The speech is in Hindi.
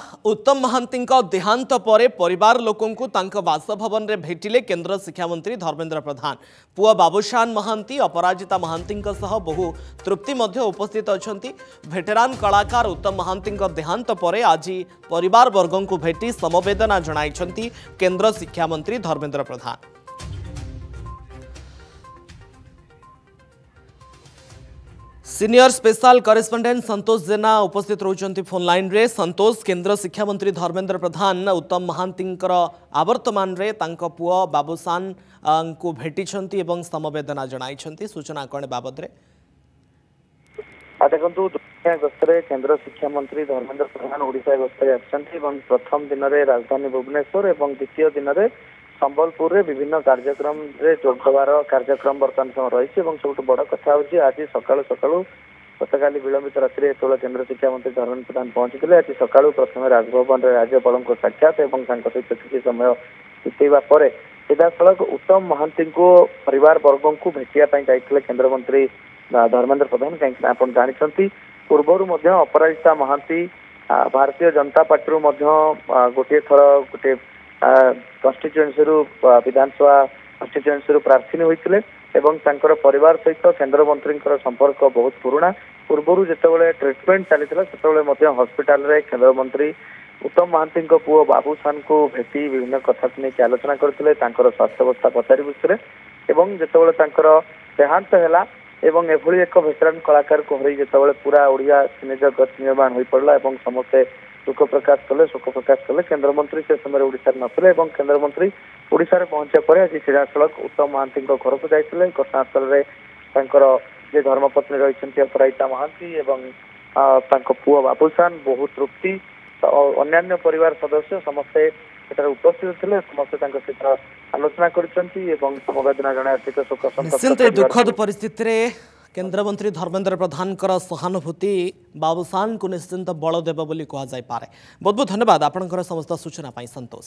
उत्तम महांती देहांत पर परिवार लोकंकु तांका बासभवन रे भेटिले केंद्र शिक्षा मंत्री धर्मेंद्र प्रधान। पुआ बाबूशान महांती अपराजिता महांती सह बहु तृप्ति मध्य उपस्थित अछंती। भेटेरान कलाकार उत्तम महांती देहांत पर आज परिवार वर्गंकु भेटी समवेदना जणाइछंती केंद्र शिक्षा मंत्री Dharmendra Pradhan. Senior special correspondent संतोष जेना उपस्थित रहउछंती फोन लाइन रे। संतोष, केंद्र शिक्षा मंत्री धर्मेंद्र प्रधान उत्तम महांती आवर्तमान रे तांको पुओ बाबूशान को भेटिछंती एवं समवेदना जणाइछंती, सूचना कोन बाबद रे? देखु गस्तरे केंद्र शिक्षा मंत्री धर्मेंद्र प्रधान ओडिशा गस्तरे आछंती एवं प्रथम दिन रे राजधानी भुवनेश्वर एवं द्वितीय दिन रे संबलपुर रे विभिन्न कार्यक्रम रे जोगदेवार कार्यक्रम बर्तमान समय रही। सब बड़ कथा हूँ आज सकालू सकालू गतकाली विलंबित रात्रि जो केंद्र शिक्षा मंत्री धर्मेंद्र प्रधान पहुंची आज सकालू प्रथम राजभवन राज्यपाल साक्षात और सहित किसी समय बीतवा पर सीधासख उत्तम महांती को परिवार वर्ग को भेटिया जाते केंद्र मंत्री धर्मेंद्र प्रधान। कहीं आप जानते पूर्वर अपराजिता महांती भारतीय जनता पार्टी गोटे थर गोटे कन्स्टिट्युएन्सी विधानसभा कन्स्टिट्युएन्सी प्रार्थी होते और परिवार सहित केंद्र मंत्री संपर्क बहुत पुराना। पूर्वर जिते ट्रिटमेंट चलता हॉस्पिटल रे केंद्र मंत्री उत्तम महांती पुओ बाबूशान को भेटी विभिन्न कथा नहीं आलोचना करते स्वास्थ्यावस्था पचारि बुझे जिते देहांत है एवं एभली एक भेटरान कलाकार को हर जो पूरा ओडिया सिने जगत निर्माण हो पड़ा और समस्ते शोक प्रकाश कले केंद्र मंत्री से समय ओडिशा नथिले और केंद्र मंत्री ओडिशा रे पहुंचा पर आज सीधासख उत्तम महांती घर को जाते घटनास्थल में धर्मपत्नी रही अपराजिता महांती और पुओ बाबूशान बहुत तृप्ति अन्य परिवार सदस्य समस्ते उपस्थित थे समस्ते सहित आलोचना करवेदना जन शोक दुखद परिस्थिति केंद्र मंत्री धर्मेंद्र प्रधान सहानुभूति बाबूशान को निश्चिंत बल देव बोली कह जाय पारे। बहुत बहुत धन्यवाद आपनकर समस्त सूचना पाई संतोष।